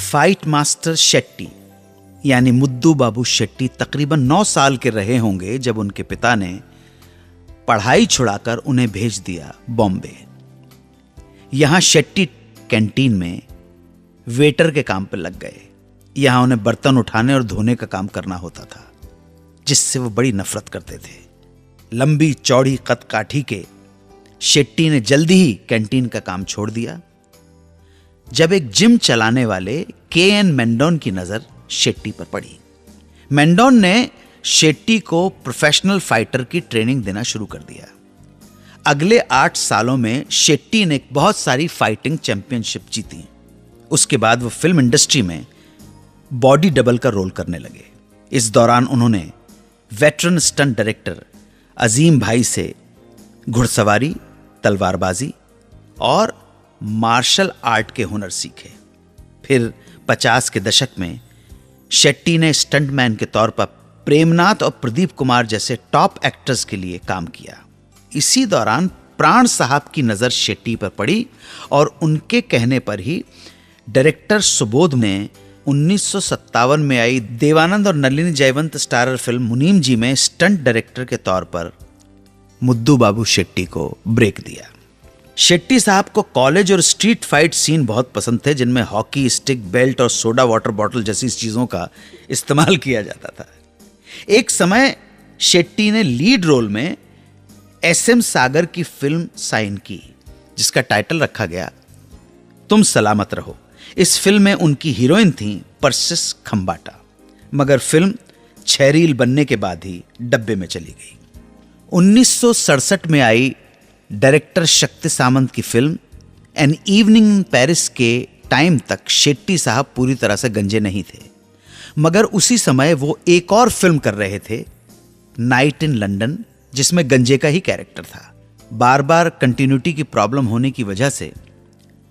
Fight master Shetty यानी मुद्दू बाबू शेट्टी तकरीबन 9 साल के रहे होंगे जब उनके पिता ने पढ़ाई छुड़ाकर उन्हें भेज दिया बॉम्बे। यहां शेट्टी कैंटीन में वेटर के काम पर लग गए। यहां उन्हें बर्तन उठाने और धोने का काम करना होता था, जिससे वो बड़ी नफरत करते थे। लंबी चौड़ी कद काठी के शेट्टी ने जल्दी ही कैंटीन का काम छोड़ दिया। जब एक जिम चलाने वाले के.एन. मेंडोन की नजर शेट्टी पर पड़ी। मेंडोन ने शेट्टी को प्रोफेशनल फाइटर की ट्रेनिंग देना शुरू कर दिया। अगले 8 सालों में शेट्टी ने बहुत सारी फाइटिंग चैंपियनशिप जीती। उसके बाद वो फिल्म इंडस्ट्री में बॉडी डबल का रोल करने लगे। इस दौरान उन्होंने वेटरन स्टंट डायरेक्टर अजीम भाई से घुड़सवारी, तलवारबाजी और मार्शल आर्ट के हुनर सीखे। फिर 50 के दशक में शेट्टी ने स्टंटमैन के तौर पर प्रेमनाथ और प्रदीप कुमार जैसे टॉप एक्टर्स के लिए काम किया। इसी दौरान प्राण साहब की नजर शेट्टी पर पड़ी और उनके कहने पर ही डायरेक्टर सुबोध ने 1957 में आई देवानंद और नलिनी जयवंत स्टारर फिल्म मुनीम जी में स्टंट डायरेक्टर के तौर पर मुद्दू बाबू शेट्टी को ब्रेक दिया। शेट्टी साहब को कॉलेज और स्ट्रीट फाइट सीन बहुत पसंद थे, जिनमें हॉकी स्टिक, बेल्ट और सोडा वाटर बॉटल जैसी चीजों का इस्तेमाल किया जाता था। एक समय शेट्टी ने लीड रोल में एस.एम. सागर की फिल्म साइन की, जिसका टाइटल रखा गया तुम सलामत रहो। इस फिल्म में उनकी हीरोइन थी परसिस खंबाटा, मगर फिल्म 6 रील बनने के बाद ही डब्बे में चली गई। 1967 में आई डायरेक्टर शक्ति सामंत की film an evening in Paris के टाइम तक शेट्टी साहब पूरी तरह से गंजे नहीं थे, मगर उसी समय वो एक और फिल्म कर रहे थे, नाइट इन लंदन, जिसमें गंजे का ही कैरेक्टर था। बार बार कंटिन्यूटी की प्रॉब्लम होने की वजह से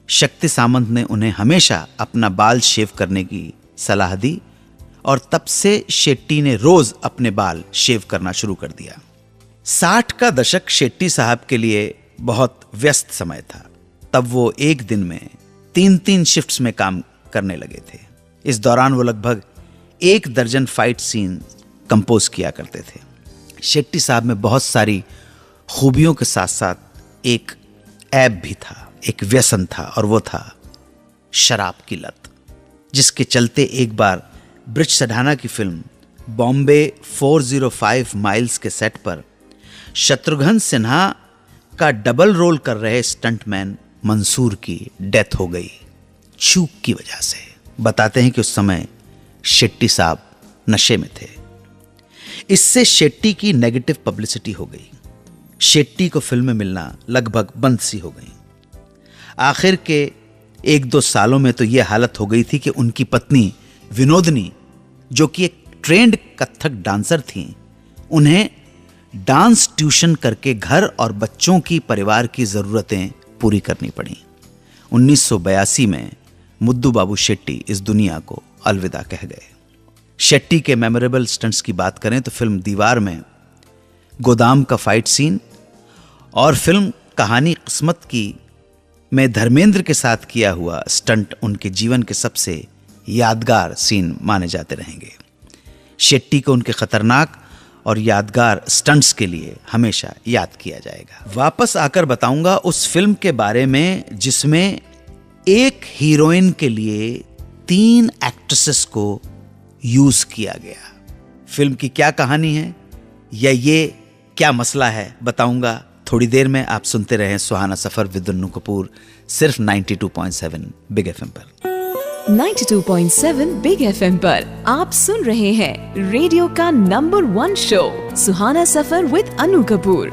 शक्ति सामंत ने उन्हें हमेशा अपना बाल शेव करने की सलाह दी और तब से शेट्टी ने रोज अपने बाल शेव करना शुरू कर दिया। 60 का दशक शेट्टी साहब के लिए बहुत व्यस्त समय था। तब वो एक दिन में 3-3 शिफ्ट्स में काम करने लगे थे। इस दौरान वो लगभग 1 दर्जन फाइट सीन कंपोज किया करते थे। शेट्टी साहब में बहुत सारी खूबियों के साथ साथ एक ऐब भी था, एक व्यसन था, और वो था शराब की लत, जिसके चलते एक बार ब्रिज सढाना की फिल्म बॉम्बे 405 माइल्स के सेट पर शत्रुघ्न सिन्हा का डबल रोल कर रहे स्टंटमैन मंसूर की डेथ हो गई चूक की वजह से। बताते हैं कि उस समय शेट्टी साहब नशे में थे। इससे शेट्टी की नेगेटिव पब्लिसिटी हो गई। शेट्टी को फिल्में मिलना लगभग बंद सी हो गई। आखिर के 1-2 सालों में तो यह हालत हो गई थी कि उनकी पत्नी विनोदनी, जो कि एक ट्रेंड कथक डांसर थी, उन्हें डांस ट्यूशन करके घर और बच्चों की परिवार की जरूरतें पूरी करनी पड़ी। 1982 में मुद्दू बाबू शेट्टी इस दुनिया को अलविदा कह गए। शेट्टी के मेमोरेबल स्टंट्स की बात करें तो फिल्म दीवार में गोदाम का फाइट सीन और फिल्म कहानी किस्मत की में धर्मेंद्र के साथ किया हुआ स्टंट उनके जीवन के सबसे यादगार सीन माने जाते रहेंगे। शेट्टी को उनके खतरनाक और यादगार स्टंट्स के लिए हमेशा याद किया जाएगा। वापस आकर बताऊंगा उस फिल्म के बारे में जिसमें एक हीरोइन के लिए 3 एक्ट्रेसेस को यूज किया गया। फिल्म की क्या कहानी है या ये क्या मसला है, बताऊंगा थोड़ी देर में। आप सुनते रहें सुहाना सफर विद अन्नू कपूर, सिर्फ 92.7 बिग एफएम पर। 92.7 बिग एफएम पर आप सुन रहे हैं रेडियो का number 1 show Suhana suffer with Annu Kapoor.